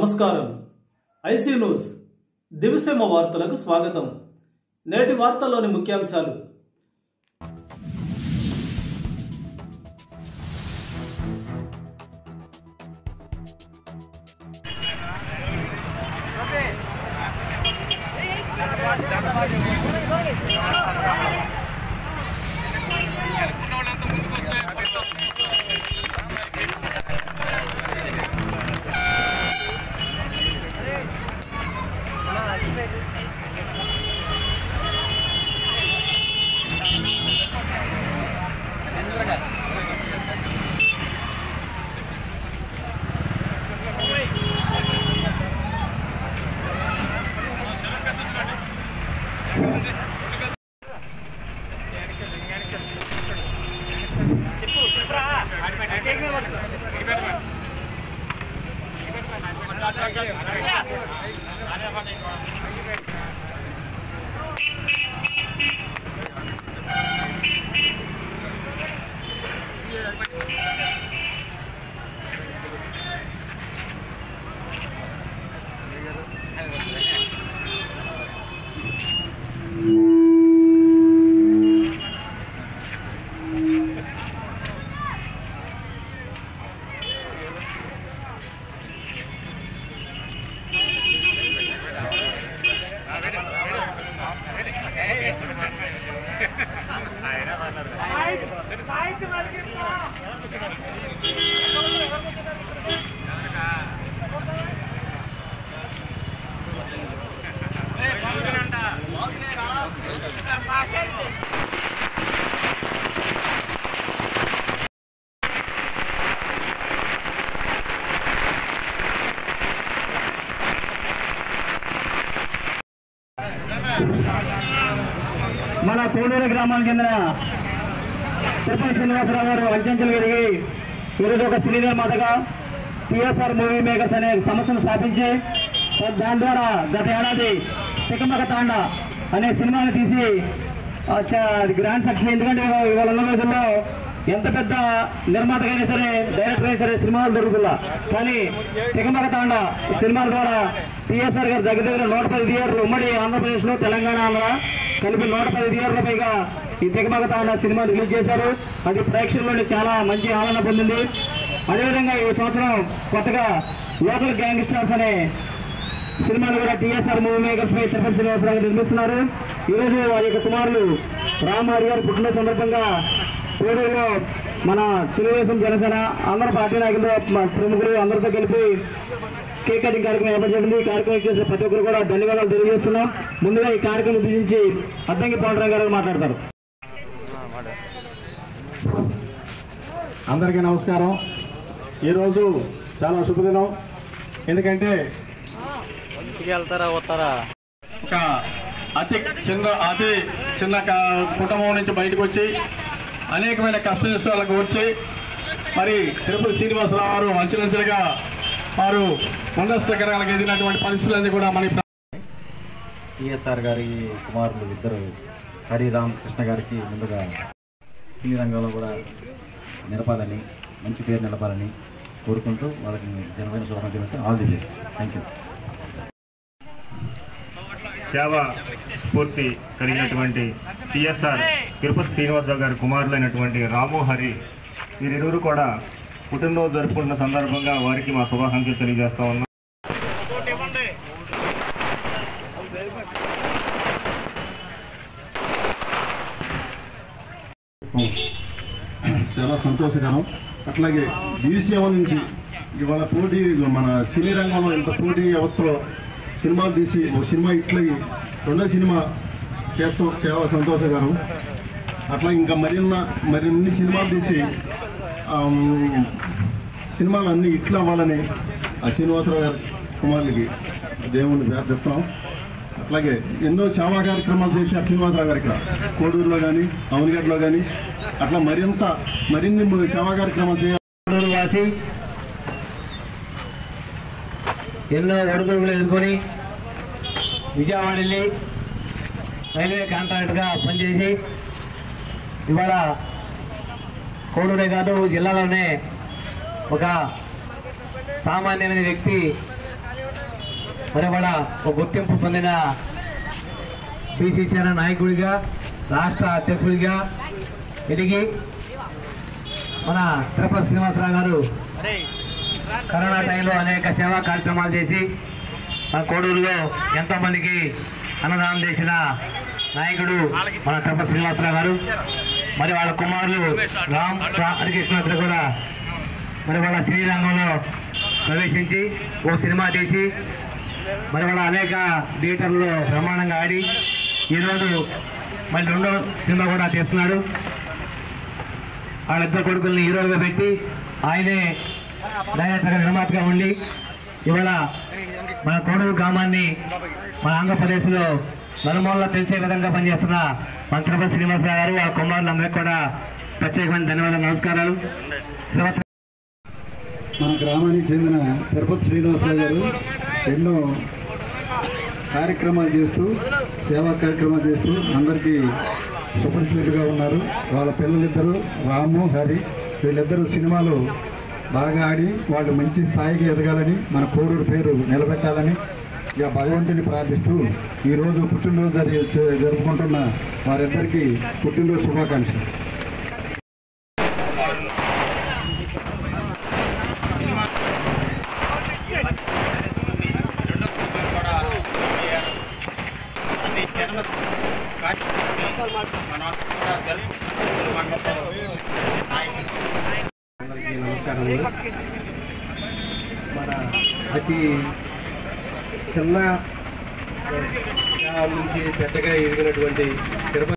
నమస్కారం. IC news దివిసేమ వార్తలకు స్వాగతం. నేటి వార్తల్లోని ముఖ్యాంశాలు. మన కోడూరు గ్రామానికి చెందిన తిరుపతి శ్రీనివాసరావు గారు అంచెంచెలు ఎదిగి ఈరోజు ఒక సినీ నిర్మాతగా టీఎస్ఆర్ మూవీ మేకర్స్ అనే సంస్థను స్థాపించి దాని ద్వారా గత ఏడాది తికమక తాండ అనే సినిమాని తీసి గ్రాండ్ సక్సెస్. ఎందుకంటే ఇవాళ ఉన్న రోజుల్లో ఎంత పెద్ద నిర్మాతగా అయినా సరే, డైరెక్టర్ అయినా సరే సినిమాలు దొరుకుతుందా, కానీ తికమక తాండ సినిమాల ద్వారా టీఎస్ఆర్ గారు దగ్గర 110 థియేటర్లు ఉమ్మడి ఆంధ్రప్రదేశ్లో తెలంగాణ కలిపి 110 థియేటర్ల పైగా ఈ తికమక తాండ సినిమా రిలీజ్ చేశారు. అది ప్రేక్షకుల చాలా మంచి ఆదరణ పొందింది. అదేవిధంగా ఈ సంవత్సరం కొత్తగా లోకల్ గ్యాంగ్స్టర్స్ అనే సినిమాను కూడా టీఎస్ఆర్ మూవీ మేకర్స్ పై తిరుపతి శ్రీనివాసరావు నిర్మిస్తున్నారు. ఈరోజు వారి యొక్క కుమారులు రామహరి గారి పుట్టినరోజు సందర్భంగా కోడూరులో మన తెలుగుదేశం, జనసేన అందరూ పార్టీ నాయకులు, ప్రముఖులు అందరితో కలిపి కేక్ కటింగ్ కార్యక్రమం ఏర్పాటు జరిగింది. ఈ కార్యక్రమం చేసిన ప్రతి ఒక్కరు కూడా ధన్యవాదాలు తెలియజేస్తున్నాం. ముందుగా ఈ కార్యక్రమం ఉద్దేశించి అద్దంకి పాండురంగ గారు మాట్లాడతారు. అందరికీ నమస్కారం. ఈరోజు చాలా శుభదినం. ఎందుకంటే ఒక అతి చిన్న కుటుంబం నుంచి బయటకు వచ్చి అనేకమైన కష్ట నష్టాలకు వచ్చి మరి తిరుపతి శ్రీనివాసరావు గారు అంచెలంచెలుగా వారు ఉన్నత శిఖరాలకు ఎదిగినటువంటి పరిస్థితులన్నీ కూడా మన టీఎస్ఆర్ గారి కుమారులు ఇద్దరు హరి రామకృష్ణ గారికి ముందుగా సినీ రంగంలో కూడా నిలపాలని, మంచి పేరు నిలపాలని కోరుకుంటూ వాళ్ళకి జనమైన శుభాకాంక్షలు. All the best. Thank you. సేవా స్ఫూర్తి కలిగినటువంటి టీఎస్ఆర్ తిరుపతి శ్రీనివాసరావు గారి కుమారులైనటువంటి రాము, హరి వీరిరువురు కూడా పుట్టినరోజు జరుపుకుంటున్న సందర్భంగా వారికి మా శుభాకాంక్షలు తెలియజేస్తా ఉన్నాం. చాలా సంతోషకరం. అట్లాగే DCM నుంచి ఇవాళ పోటీ, మన సినీ రంగంలో ఇంత పోటీ వ్యవస్థలో సినిమాలు తీసి ఒక సినిమా ఇట్లయి రెండో సినిమా చేస్తాం, చాలా సంతోషకరం. అట్లా ఇంకా మరిన్ని సినిమాలు తీసి సినిమాలు అన్నీ ఇట్లా అవ్వాలని ఆ శ్రీనివాసరావు గారి కుమారులకి దేవుణ్ణి ప్రార్థిస్తాం. అట్లాగే ఎన్నో సేవా కార్యక్రమాలు చేశారు శ్రీనివాసరావు గారు ఇక్కడ కోడూరులో కానీ అవనిగడ్డలో కానీ. అట్లా మరిన్ని సేవా కార్యక్రమాలు చేయాలి. వాసి ఎన్నో ఒడుగుడుగులు ఎదుర్కొని విజయవాడ వెళ్ళి రైల్వే కాంట్రాక్టర్గా పనిచేసి ఇవాళ కోడూరే కాదు జిల్లాలోనే ఒక సామాన్యమైన వ్యక్తి మరి వాళ్ళ ఒక గుర్తింపు పొందిన బీసీసీఆర్ నాయకుడిగా రాష్ట్ర అధ్యక్షుడిగా ఎదిగి మన తిరుపతి శ్రీనివాసరావు గారు కరోనా టైంలో అనేక సేవా కార్యక్రమాలు చేసి మన కోడూరులో ఎంతోమందికి అన్నదానం చేసిన నాయకుడు మన తిరుపతి శ్రీనివాసరావు గారు. మరి వాళ్ళ కుమారులు రామ్ హరికృష్ణ కూడా మరి వాళ్ళ సినీ రంగంలో ప్రవేశించి ఓ సినిమా తీసి మరి వాళ్ళ అనేక థియేటర్లో బ్రహ్మాండంగా ఆడి ఈరోజు మళ్ళీ రెండో సినిమా కూడా తీస్తున్నాడు. వాళ్ళిద్దరు కొడుకుల్ని హీరోలుగా పెట్టి ఆయనే డైరెక్టర్గా నిర్మాతగా ఉండి ఇవాళ మన కోడూరు గ్రామాన్ని మన ఆంధ్రప్రదేశ్లో నలుమూలలో తెలిసే విధంగా పనిచేస్తున్న మన తిరుపతి శ్రీనివాసరావు గారు వాళ్ళ కుమారులందరికీ కూడా ప్రత్యేకమైన ధన్యవాదాలు, నమస్కారాలు. మన గ్రామానికి చెందిన తిరుపతి శ్రీనివాసరావు గారు ఎన్నో కార్యక్రమాలు చేస్తూ సేవా కార్యక్రమాలు చేస్తూ అందరికీ సుపరిచితులుగా ఉన్నారు. వాళ్ళ పిల్లలిద్దరూ రాము హరి వీళ్ళిద్దరూ సినిమాలు బాగా ఆడి వాళ్ళు మంచి స్థాయికి ఎదగాలని మన కోడూరు పేరు నిలబెట్టాలని ఇక భగవంతుని ప్రార్థిస్తూ ఈరోజు పుట్టినరోజు జరుపుకుంటున్న వారిద్దరికీ పుట్టినరోజు శుభాకాంక్షలు. అందరికీ నమస్కారములు. మన అతి చిన్న నుంచి పెద్దగా ఎదిగినటువంటి తిరుపతి